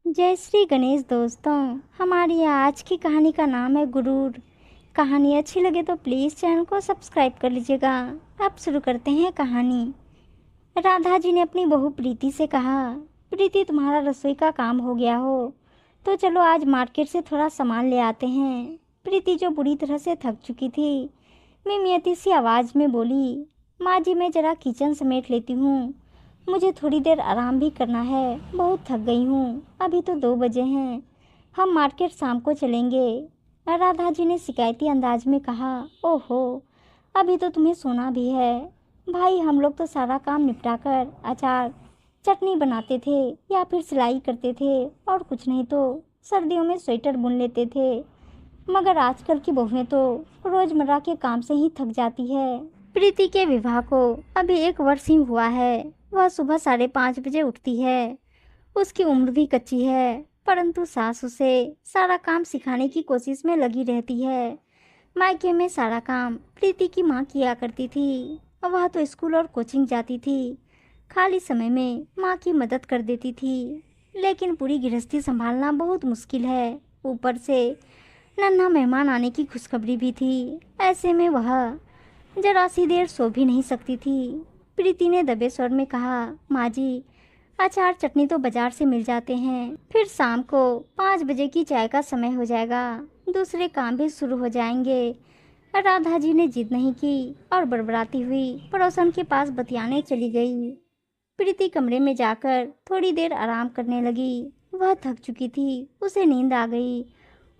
जय श्री गणेश दोस्तों। हमारी आज की कहानी का नाम है गुरूर। कहानी अच्छी लगे तो प्लीज़ चैनल को सब्सक्राइब कर लीजिएगा। अब शुरू करते हैं कहानी। राधा जी ने अपनी बहू प्रीति से कहा, प्रीति तुम्हारा रसोई का काम हो गया हो तो चलो आज मार्केट से थोड़ा सामान ले आते हैं। प्रीति जो बुरी तरह से थक चुकी थी मिमियती सी आवाज़ में बोली, माँ जी मैं ज़रा किचन समेट लेती हूँ, मुझे थोड़ी देर आराम भी करना है, बहुत थक गई हूँ। अभी तो 2 बजे हैं, हम मार्केट शाम को चलेंगे। राधा जी ने शिकायती अंदाज में कहा, ओहो अभी तो तुम्हें सोना भी है। भाई हम लोग तो सारा काम निपटा कर अचार चटनी बनाते थे या फिर सिलाई करते थे और कुछ नहीं तो सर्दियों में स्वेटर बुन लेते थे, मगर आजकल की बहुएं तो रोजमर्रा के काम से ही थक जाती है। प्रीति के विवाह को अभी 1 वर्ष ही हुआ है। वह सुबह 5:30 बजे उठती है। उसकी उम्र भी कच्ची है, परंतु सास उसे सारा काम सिखाने की कोशिश में लगी रहती है। मायके में सारा काम प्रीति की माँ किया करती थी। वह तो स्कूल और कोचिंग जाती थी, खाली समय में माँ की मदद कर देती थी। लेकिन पूरी गृहस्थी संभालना बहुत मुश्किल है। ऊपर से नन्हा मेहमान आने की खुशखबरी भी थी। ऐसे में वह जरा सी देर सो भी नहीं सकती थी। प्रीति ने दबे स्वर में कहा, माँ जी अचार चटनी तो बाजार से मिल जाते हैं, फिर शाम को 5 बजे की चाय का समय हो जाएगा, दूसरे काम भी शुरू हो जाएंगे। राधा जी ने जिद नहीं की और बड़बड़ाती हुई पड़ोसन के पास बतियाने चली गई। प्रीति कमरे में जाकर थोड़ी देर आराम करने लगी। वह थक चुकी थी, उसे नींद आ गई।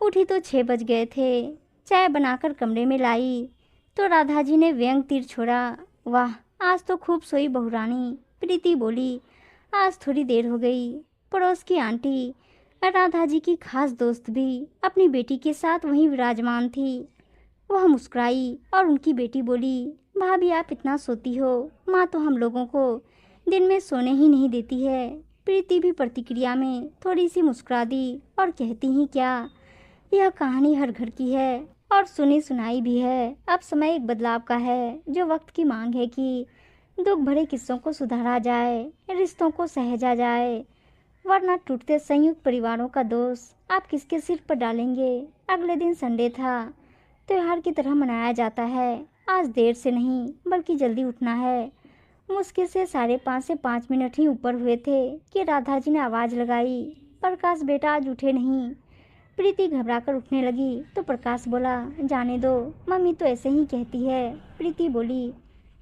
उठी तो 6 बज गए थे। चाय बनाकर कमरे में लाई तो राधा जी ने व्यंग तीर छोड़ा, वाह आज तो खूब सोई बहुरानी। प्रीति बोली, आज थोड़ी देर हो गई। पड़ोस की आंटी राधा जी की खास दोस्त भी अपनी बेटी के साथ वहीं विराजमान थी। वह मुस्कुराई और उनकी बेटी बोली, भाभी आप इतना सोती हो, माँ तो हम लोगों को दिन में सोने ही नहीं देती है। प्रीति भी प्रतिक्रिया में थोड़ी सी मुस्कुरा दी और कहती ही क्या, यह कहानी हर घर की है और सुनी सुनाई भी है। अब समय एक बदलाव का है, जो वक्त की मांग है कि दुख भरे किस्सों को सुधारा जाए, रिश्तों को सहेजा जाए, वरना टूटते संयुक्त परिवारों का दोष आप किसके सिर पर डालेंगे। अगले दिन संडे था, त्योहार की तरह मनाया जाता है। आज देर से नहीं बल्कि जल्दी उठना है। मुश्किल से 5:30 से 5 मिनट ही ऊपर हुए थे कि राधा जी ने आवाज़ लगाई, प्रकाश बेटा आज उठे नहीं। प्रीति घबराकर उठने लगी तो प्रकाश बोला, जाने दो, मम्मी तो ऐसे ही कहती है। प्रीति बोली,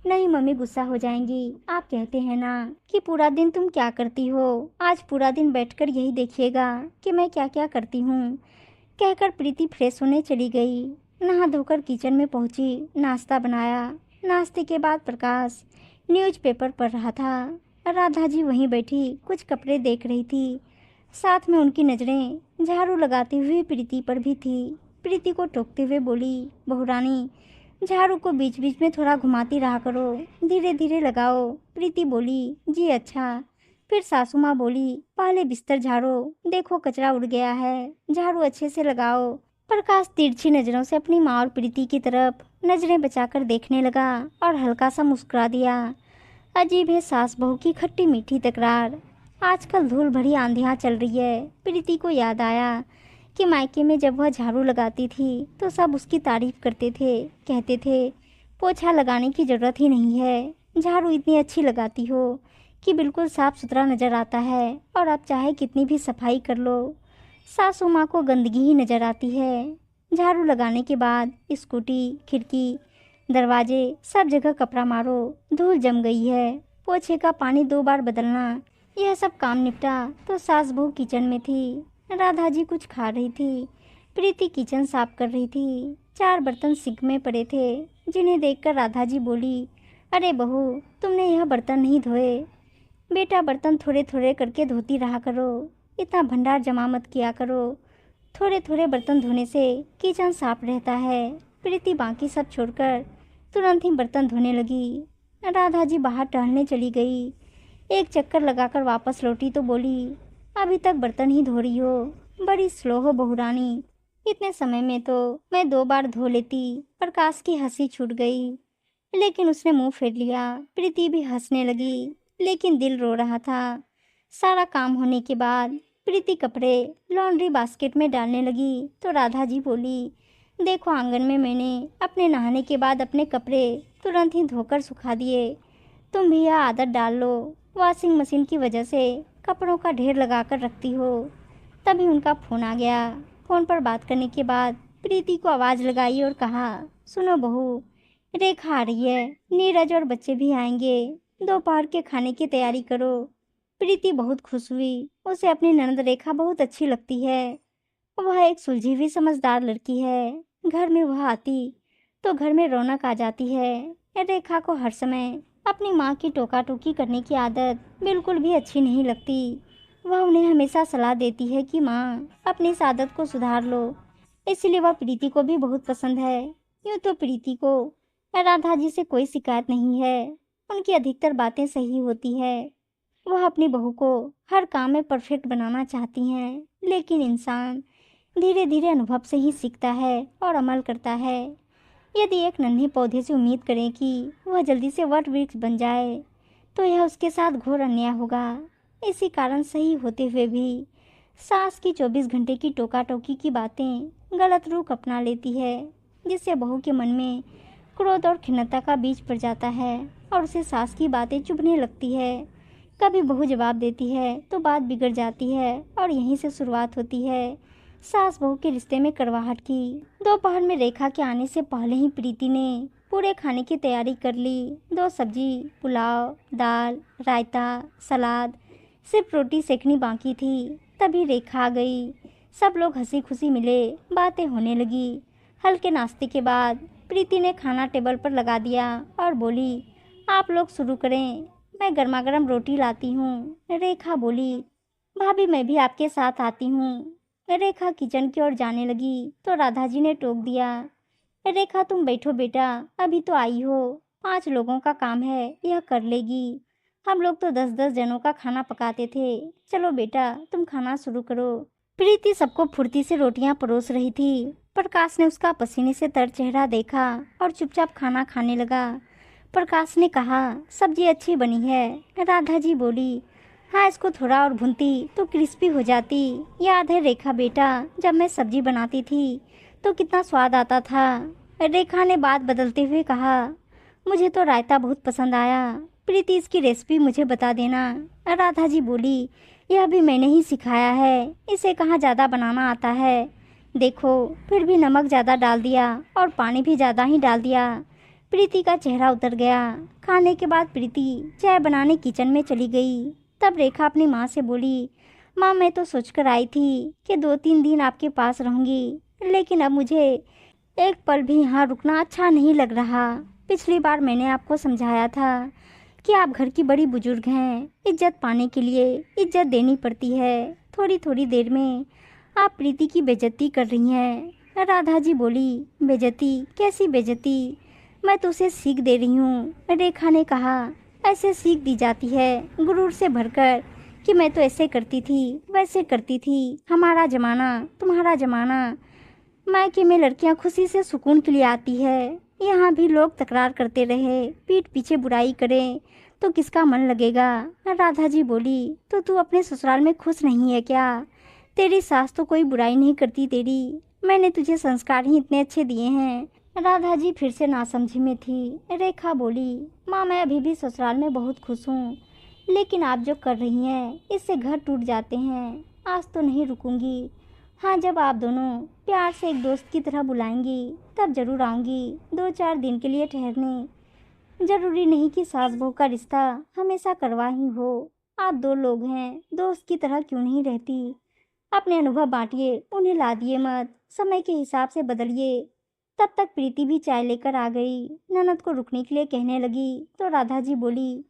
नहीं मम्मी गुस्सा हो जाएंगी, आप कहते हैं ना कि पूरा दिन तुम क्या करती हो, आज पूरा दिन बैठकर यही देखिएगा कि मैं क्या क्या करती हूँ। कहकर प्रीति फ्रेश होने चली गई। नहा धोकर किचन में पहुंची, नाश्ता बनाया। नाश्ते के बाद प्रकाश न्यूज़पेपर पढ़ रहा था। राधा जी वहीं बैठी कुछ कपड़े देख रही थी। साथ में उनकी नज़रें झाड़ू लगाती हुई प्रीति पर भी थी। प्रीति को टोकते हुए बोली, बहुरानी झाड़ू को बीच बीच में थोड़ा घुमाती रहा करो, धीरे धीरे लगाओ। प्रीति बोली, जी अच्छा। फिर सासू माँ बोली, पहले बिस्तर झाड़ो, देखो कचरा उड़ गया है, झाड़ू अच्छे से लगाओ। प्रकाश तिरछी नज़रों से अपनी माँ और प्रीति की तरफ नज़रें बचाकर देखने लगा और हल्का सा मुस्कुरा दिया। अजीब है सास बहू की खट्टी मीठी तकरार। आजकल धूल भरी आंधियाँ चल रही है। प्रीति को याद आया कि मायके में जब वह झाड़ू लगाती थी तो सब उसकी तारीफ करते थे, कहते थे पोछा लगाने की ज़रूरत ही नहीं है, झाड़ू इतनी अच्छी लगाती हो कि बिल्कुल साफ सुथरा नज़र आता है और आप चाहे कितनी भी सफाई कर लो, सासू माँ को गंदगी ही नज़र आती है। झाड़ू लगाने के बाद स्कूटी, खिड़की, दरवाजे सब जगह कपड़ा मारो, धूल जम गई है, पोछे का पानी 2 बार बदलना। यह सब काम निपटा तो सास बहू किचन में थी। राधा जी कुछ खा रही थी, प्रीति किचन साफ कर रही थी। 4 बर्तन सिंक में पड़े थे, जिन्हें देखकर राधा जी बोली, अरे बहू तुमने यह बर्तन नहीं धोए, बेटा बर्तन थोड़े थोड़े करके धोती रहा करो, इतना भंडार जमा मत किया करो, थोड़े थोड़े बर्तन धोने से किचन साफ रहता है। प्रीति बाकी सब छोड़कर तुरंत ही बर्तन धोने लगी। राधा जी बाहर टहलने चली गई। एक चक्कर लगाकर वापस लौटी तो बोली, अभी तक बर्तन ही धो रही हो, बड़ी स्लो हो बहुरानी, इतने समय में तो मैं 2 बार धो लेती। प्रकाश की हंसी छूट गई, लेकिन उसने मुंह फेर लिया। प्रीति भी हंसने लगी, लेकिन दिल रो रहा था। सारा काम होने के बाद प्रीति कपड़े लॉन्ड्री बास्केट में डालने लगी तो राधा जी बोली, देखो आंगन में मैंने अपने नहाने के बाद अपने कपड़े तुरंत ही धोकर सुखा दिए। तुम भी यह आदत डाल लो। वॉशिंग मशीन की वजह से कपड़ों का ढेर लगा कर रखती हो। तभी उनका फ़ोन आ गया। फ़ोन पर बात करने के बाद प्रीति को आवाज़ लगाई और कहा, सुनो बहू, रेखा आ रही है, नीरज और बच्चे भी आएंगे, दोपहर के खाने की तैयारी करो। प्रीति बहुत खुश हुई। उसे अपनी ननद रेखा बहुत अच्छी लगती है। वह एक सुलझी हुई समझदार लड़की है। घर में वह आती तो घर में रौनक आ जाती है। रेखा को हर समय अपनी माँ की टोका टोकी करने की आदत बिल्कुल भी अच्छी नहीं लगती। वह उन्हें हमेशा सलाह देती है कि माँ अपनी इस आदत को सुधार लो। इसलिए वह प्रीति को भी बहुत पसंद है। यूँ तो प्रीति को राधा जी से कोई शिकायत नहीं है। उनकी अधिकतर बातें सही होती है। वह अपनी बहू को हर काम में परफेक्ट बनाना चाहती हैं, लेकिन इंसान धीरे धीरे अनुभव से ही सीखता है और अमल करता है। यदि एक नन्हे पौधे से उम्मीद करें कि वह जल्दी से वट वृक्ष बन जाए, तो यह उसके साथ घोर अन्याय होगा। इसी कारण सही होते हुए भी सास की 24 घंटे की टोका टोकी की बातें गलत रूप अपना लेती है, जिससे बहू के मन में क्रोध और खिन्नता का बीज पड़ जाता है और उसे सास की बातें चुभने लगती है। कभी बहू जवाब देती है तो बात बिगड़ जाती है और यहीं से शुरुआत होती है सास बहू के रिश्ते में कड़वाहट की। दोपहर में रेखा के आने से पहले ही प्रीति ने पूरे खाने की तैयारी कर ली। 2 सब्जी, पुलाव, दाल, रायता, सलाद, सिर्फ रोटी सेकनी बाकी थी। तभी रेखा आ गई। सब लोग हंसी खुशी मिले, बातें होने लगी। हल्के नाश्ते के बाद प्रीति ने खाना टेबल पर लगा दिया और बोली, आप लोग शुरू करें, मैं गर्मा गर्म रोटी लाती हूँ। रेखा बोली, भाभी मैं भी आपके साथ आती हूँ। रेखा किचन की ओर जाने लगी तो राधा जी ने टोक दिया, रेखा तुम बैठो बेटा, अभी तो आई हो, 5 लोगों का काम है, यह कर लेगी। हम लोग तो 10-10 जनों का खाना पकाते थे। चलो बेटा तुम खाना शुरू करो। प्रीति सबको फुर्ती से रोटियां परोस रही थी। प्रकाश ने उसका पसीने से तर चेहरा देखा और चुपचाप खाना खाने लगा। प्रकाश ने कहा, सब्जी अच्छी बनी है। राधा जी बोली, हाँ इसको थोड़ा और भूनती तो क्रिस्पी हो जाती। याद है रेखा बेटा, जब मैं सब्जी बनाती थी तो कितना स्वाद आता था। रेखा ने बात बदलते हुए कहा, मुझे तो रायता बहुत पसंद आया। प्रीति इसकी रेसिपी मुझे बता देना। राधा जी बोली, यह भी मैंने ही सिखाया है, इसे कहाँ ज़्यादा बनाना आता है। देखो फिर भी नमक ज़्यादा डाल दिया और पानी भी ज़्यादा ही डाल दिया। प्रीति का चेहरा उतर गया। खाने के बाद प्रीति चाय बनाने किचन में चली गई। तब रेखा अपनी माँ से बोली, माँ मैं तो सोचकर आई थी कि 2-3 दिन आपके पास रहूँगी, लेकिन अब मुझे एक पल भी यहाँ रुकना अच्छा नहीं लग रहा। पिछली बार मैंने आपको समझाया था कि आप घर की बड़ी बुजुर्ग हैं, इज्जत पाने के लिए इज्जत देनी पड़ती है। थोड़ी थोड़ी देर में आप प्रीति की बेइज्जती कर रही हैं। राधा जी बोली, बेइज्जती? कैसी बेइज्जती? मैं तो उसे सीख दे रही हूँ। रेखा ने कहा, ऐसे सीख दी जाती है गुरूर से भरकर कि मैं तो ऐसे करती थी, वैसे करती थी, हमारा जमाना, तुम्हारा जमाना। मायके में लड़कियां खुशी से सुकून के लिए आती है, यहाँ भी लोग तकरार करते रहे, पीठ पीछे बुराई करें तो किसका मन लगेगा। राधा जी बोली, तो तू अपने ससुराल में खुश नहीं है क्या? तेरी सास तो कोई बुराई नहीं करती तेरी, मैंने तुझे संस्कार ही इतने अच्छे दिए हैं। राधा जी फिर से नासमझी में थी। रेखा बोली, माँ मैं अभी भी ससुराल में बहुत खुश हूँ, लेकिन आप जो कर रही हैं इससे घर टूट जाते हैं। आज तो नहीं रुकूंगी। हाँ जब आप दोनों प्यार से एक दोस्त की तरह बुलाएंगी तब जरूर आऊँगी, 2-4 दिन के लिए ठहरने। जरूरी नहीं कि सास बहू का रिश्ता हमेशा करवा ही हो। आप 2 लोग हैं, दोस्त की तरह क्यों नहीं रहती? अपने अनुभव बांटिए, उन्हें ला दिए मत, समय के हिसाब से बदलिए। तब तक प्रीति भी चाय लेकर आ गई। ननद को रुकने के लिए कहने लगी तो राधा जी बोली,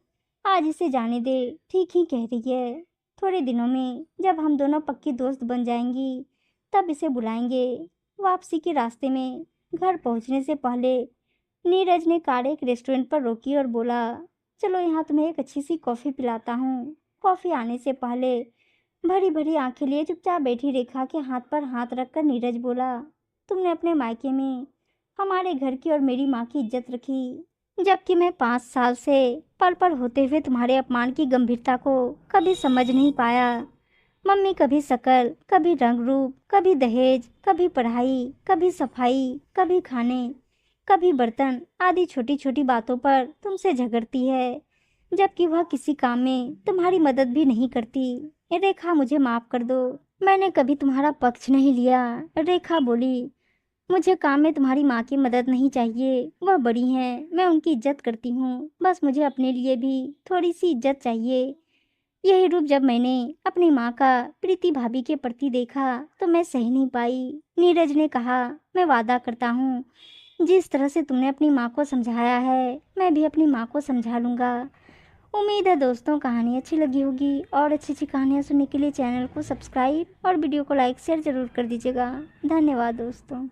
आज इसे जाने दे, ठीक ही कह रही है। थोड़े दिनों में जब हम दोनों पक्की दोस्त बन जाएंगी तब इसे बुलाएंगे। वापसी के रास्ते में घर पहुंचने से पहले नीरज ने कार एक रेस्टोरेंट पर रोकी और बोला, चलो यहाँ तुम्हें एक अच्छी सी कॉफ़ी पिलाता हूँ। कॉफ़ी आने से पहले भरी भरी आंखें लिए चुपचाप बैठी रेखा के हाथ पर हाथ रखकर नीरज बोला, तुमने अपने मायके में हमारे घर की और मेरी माँ की इज्जत रखी, जबकि मैं 5 साल से पल पल होते हुए तुम्हारे अपमान की गंभीरता को कभी समझ नहीं पाया। मम्मी कभी शकल, कभी रंग रूप, कभी दहेज, कभी पढ़ाई, कभी सफाई, कभी खाने, कभी बर्तन आदि छोटी छोटी बातों पर तुमसे झगड़ती है, जबकि वह किसी काम में तुम्हारी मदद भी नहीं करती। रेखा, मुझे माफ कर दो, मैंने कभी तुम्हारा पक्ष नहीं लिया। रेखा बोली, मुझे काम में तुम्हारी माँ की मदद नहीं चाहिए, वह बड़ी हैं, मैं उनकी इज्जत करती हूँ, बस मुझे अपने लिए भी थोड़ी सी इज्जत चाहिए। यही रूप जब मैंने अपनी माँ का प्रीति भाभी के प्रति देखा तो मैं सह नहीं पाई। नीरज ने कहा, मैं वादा करता हूँ, जिस तरह से तुमने अपनी माँ को समझाया है मैं भी अपनी माँ को समझा लूँगा। उम्मीद है दोस्तों कहानी अच्छी लगी होगी, और अच्छी अच्छी कहानियाँ सुनने के लिए चैनल को सब्सक्राइब और वीडियो को लाइक शेयर ज़रूर कर दीजिएगा। धन्यवाद दोस्तों।